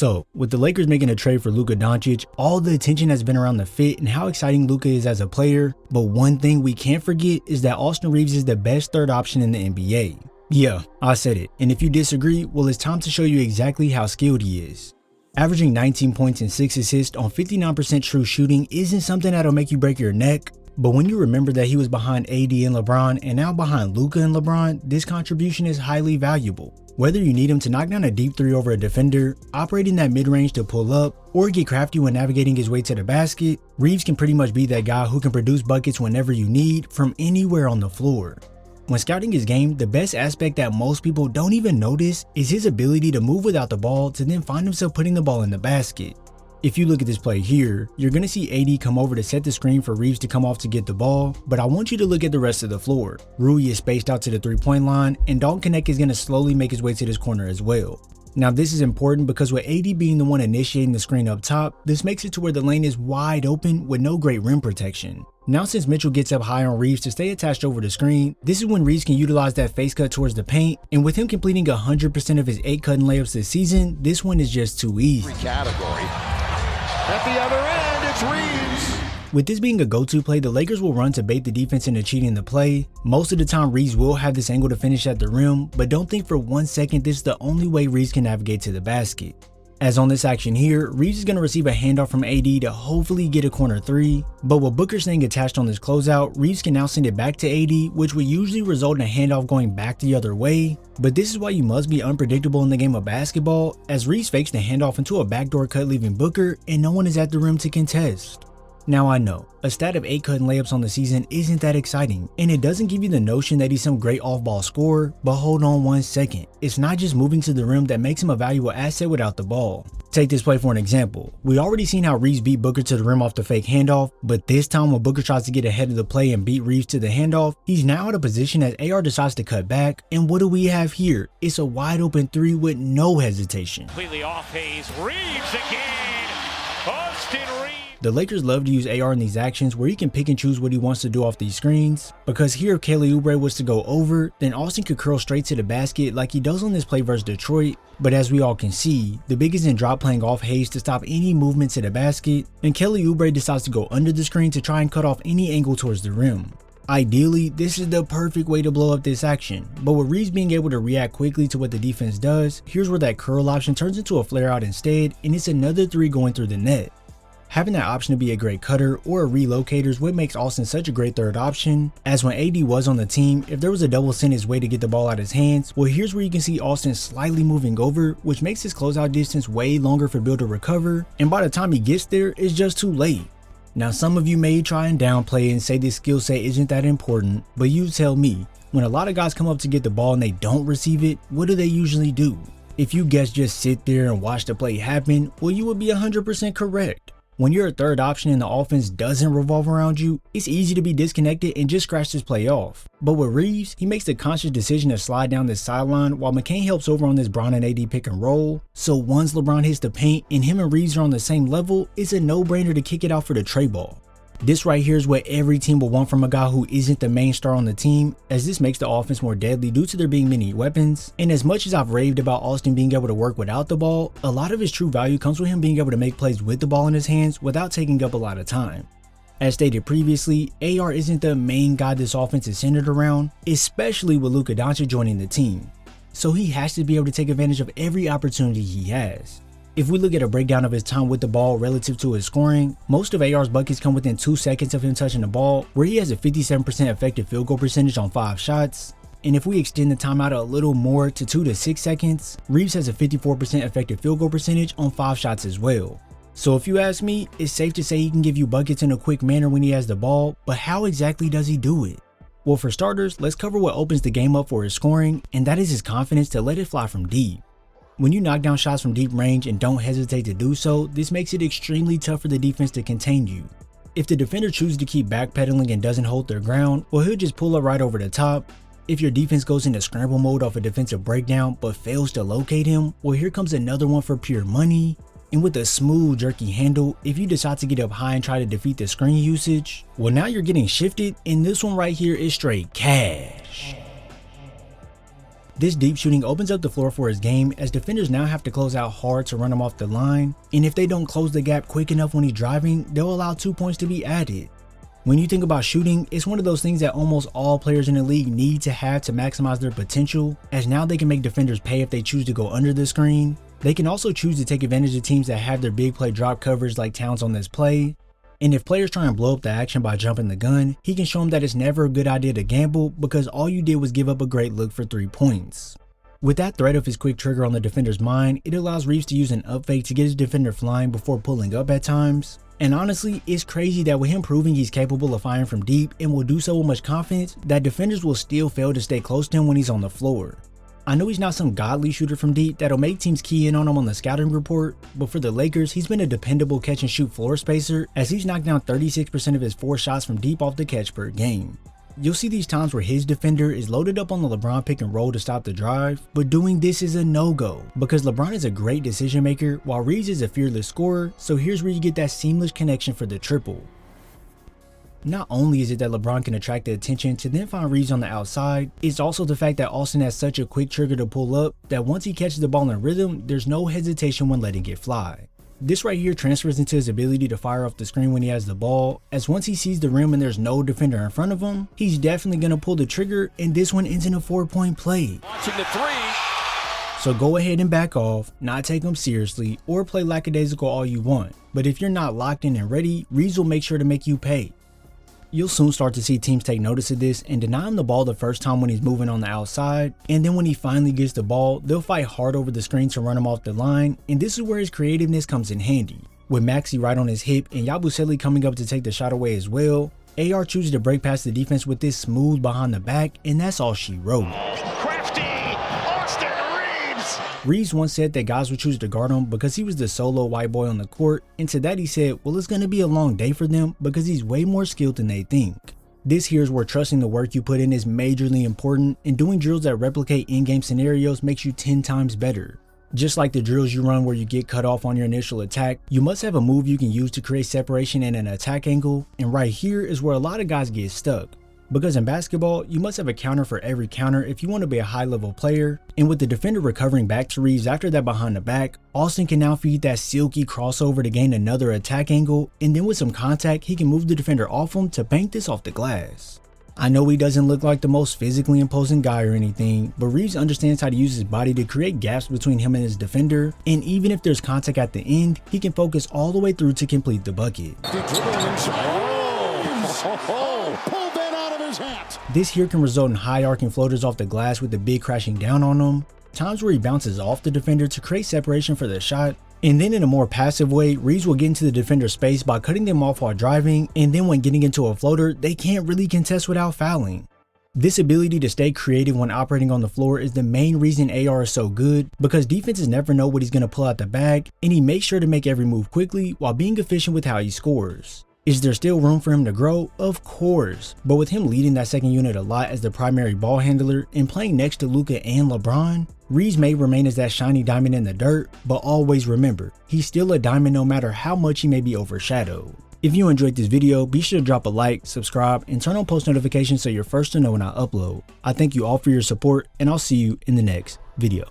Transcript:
So, with the Lakers making a trade for Luka Doncic, all the attention has been around the fit and how exciting Luka is as a player, but one thing we can't forget is that Austin Reeves is the best third option in the NBA. Yeah, I said it, and if you disagree, well, it's time to show you exactly how skilled he is. Averaging 19 points and 6 assists on 59% true shooting isn't something that'll make you break your neck, but when you remember that he was behind AD and LeBron and now behind Luka and LeBron, this contribution is highly valuable. Whether you need him to knock down a deep three over a defender, operate in that mid-range to pull up, or get crafty when navigating his way to the basket, Reeves can pretty much be that guy who can produce buckets whenever you need from anywhere on the floor. When scouting his game, the best aspect that most people don't even notice is his ability to move without the ball to then find himself putting the ball in the basket. If you look at this play here, you're going to see AD come over to set the screen for Reeves to come off to get the ball, but I want you to look at the rest of the floor. Rui is spaced out to the 3-point line, and Dalton Connect is going to slowly make his way to this corner as well. Now this is important because with AD being the one initiating the screen up top, this makes it to where the lane is wide open with no great rim protection. Now since Mitchell gets up high on Reeves to stay attached over the screen, this is when Reeves can utilize that face cut towards the paint, and with him completing 100% of his 8 cut and layups this season, this one is just too easy. At the other end, it's Reeves. With this being a go-to play, the Lakers will run to bait the defense into cheating the play. Most of the time, Reeves will have this angle to finish at the rim, but don't think for 1 second this is the only way Reeves can navigate to the basket. As on this action here, Reeves is going to receive a handoff from AD to hopefully get a corner 3, but with Booker staying attached on this closeout, Reeves can now send it back to AD, which would usually result in a handoff going back the other way. But this is why you must be unpredictable in the game of basketball, as Reeves fakes the handoff into a backdoor cut leaving Booker, and no one is at the rim to contest. Now I know, a stat of 8 cut and layups on the season isn't that exciting, and it doesn't give you the notion that he's some great off-ball scorer, but hold on 1 second, it's not just moving to the rim that makes him a valuable asset without the ball. Take this play for an example. We already seen how Reeves beat Booker to the rim off the fake handoff, but this time when Booker tries to get ahead of the play and beat Reeves to the handoff, he's now out of position as AR decides to cut back, and what do we have here? It's a wide open 3 with no hesitation. Completely off Hayes, Reeves again, Austin Reeves. The Lakers love to use AR in these actions where he can pick and choose what he wants to do off these screens, because here if Kelly Oubre was to go over, then Austin could curl straight to the basket like he does on this play versus Detroit, but as we all can see, the big isn't drop playing off Hayes to stop any movement to the basket, and Kelly Oubre decides to go under the screen to try and cut off any angle towards the rim. Ideally, this is the perfect way to blow up this action, but with Reeves being able to react quickly to what the defense does, here's where that curl option turns into a flare out instead, and it's another 3 going through the net. Having that option to be a great cutter or a relocator is what makes Austin such a great third option, as when AD was on the team, if there was a double send his way to get the ball out of his hands, well here's where you can see Austin slightly moving over, which makes his closeout distance way longer for Bill to recover, and by the time he gets there, it's just too late. Now some of you may try and downplay and say this skill set isn't that important, but you tell me, when a lot of guys come up to get the ball and they don't receive it, what do they usually do? If you guys just sit there and watch the play happen, well you would be 100% correct. When you're a third option and the offense doesn't revolve around you, it's easy to be disconnected and just scratch this play off. But with Reeves, he makes the conscious decision to slide down this sideline while McCain helps over on this Bron and AD pick and roll. So once LeBron hits the paint and him and Reeves are on the same level, it's a no-brainer to kick it out for the tray ball. This right here is what every team will want from a guy who isn't the main star on the team, as this makes the offense more deadly due to there being many weapons. And as much as I've raved about Austin being able to work without the ball, a lot of his true value comes with him being able to make plays with the ball in his hands without taking up a lot of time. As stated previously, AR isn't the main guy this offense is centered around, especially with Luka Doncic joining the team. So he has to be able to take advantage of every opportunity he has. If we look at a breakdown of his time with the ball relative to his scoring, most of AR's buckets come within 2 seconds of him touching the ball, where he has a 57% effective field goal percentage on 5 shots. And if we extend the timeout a little more to 2 to 6 seconds, Reeves has a 54% effective field goal percentage on 5 shots as well. So if you ask me, it's safe to say he can give you buckets in a quick manner when he has the ball, but how exactly does he do it? Well, for starters, let's cover what opens the game up for his scoring, and that is his confidence to let it fly from deep. When you knock down shots from deep range and don't hesitate to do so, this makes it extremely tough for the defense to contain you. If the defender chooses to keep backpedaling and doesn't hold their ground, well he'll just pull up right over the top. If your defense goes into scramble mode off a defensive breakdown but fails to locate him, well here comes another one for pure money. And with a smooth jerky handle, if you decide to get up high and try to defeat the screen usage, well now you're getting shifted, and this one right here is straight cash. This deep shooting opens up the floor for his game, as defenders now have to close out hard to run him off the line, and if they don't close the gap quick enough when he's driving, they'll allow 2 points to be added. When you think about shooting, it's one of those things that almost all players in the league need to have to maximize their potential, as now they can make defenders pay if they choose to go under the screen. They can also choose to take advantage of teams that have their big play drop coverage like Towns on this play. And if players try and blow up the action by jumping the gun, he can show them that it's never a good idea to gamble, because all you did was give up a great look for 3 points. With that threat of his quick trigger on the defender's mind, it allows Reeves to use an up fake to get his defender flying before pulling up at times. And honestly, it's crazy that with him proving he's capable of firing from deep and will do so with much confidence, that defenders will still fail to stay close to him when he's on the floor. I know he's not some godly shooter from deep that'll make teams key in on him on the scouting report, but for the Lakers, he's been a dependable catch and shoot floor spacer, as he's knocked down 36% of his 4 shots from deep off the catch per game. You'll see these times where his defender is loaded up on the LeBron pick and roll to stop the drive, but doing this is a no-go, because LeBron is a great decision maker while Reeves is a fearless scorer, so here's where you get that seamless connection for the triple. Not only is it that LeBron can attract the attention to then find Reeves on the outside, it's also the fact that Austin has such a quick trigger to pull up that once he catches the ball in rhythm, there's no hesitation when letting it fly. This right here transfers into his ability to fire off the screen when he has the ball, as once he sees the rim and there's no defender in front of him, he's definitely going to pull the trigger, and this one ends in a 4-point play. Watching the 3. So go ahead and back off, not take him seriously, or play lackadaisical all you want, but if you're not locked in and ready, Reeves will make sure to make you pay. You'll soon start to see teams take notice of this and deny him the ball the first time when he's moving on the outside, and then when he finally gets the ball, they'll fight hard over the screen to run him off the line, and this is where his creativeness comes in handy. With Maxey right on his hip and Yabusele coming up to take the shot away as well, AR chooses to break past the defense with this smooth behind the back, and that's all she wrote. Crafty, Austin Reeves. Reeves once said that guys would choose to guard him because he was the solo white boy on the court, and to that he said, well, it's going to be a long day for them because he's way more skilled than they think. This here is where trusting the work you put in is majorly important, and doing drills that replicate in-game scenarios makes you 10 times better. Just like the drills you run where you get cut off on your initial attack, you must have a move you can use to create separation in an attack angle, and right here is where a lot of guys get stuck. Because in basketball, you must have a counter for every counter if you want to be a high-level player, and with the defender recovering back to Reeves after that behind the back, Austin can now feed that silky crossover to gain another attack angle, and then with some contact, he can move the defender off him to bank this off the glass. I know he doesn't look like the most physically imposing guy or anything, but Reeves understands how to use his body to create gaps between him and his defender, and even if there's contact at the end, he can focus all the way through to complete the bucket. This here can result in high arcing floaters off the glass with the big crashing down on them, times where he bounces off the defender to create separation for the shot, and then in a more passive way, Reeves will get into the defender's space by cutting them off while driving, and then when getting into a floater, they can't really contest without fouling. This ability to stay creative when operating on the floor is the main reason AR is so good, because defenses never know what he's going to pull out the bag, and he makes sure to make every move quickly while being efficient with how he scores. Is there still room for him to grow? Of course, but with him leading that second unit a lot as the primary ball handler and playing next to Luka and LeBron, Reeves may remain as that shiny diamond in the dirt, but always remember, he's still a diamond no matter how much he may be overshadowed. If you enjoyed this video, be sure to drop a like, subscribe, and turn on post notifications so you're first to know when I upload. I thank you all for your support, and I'll see you in the next video.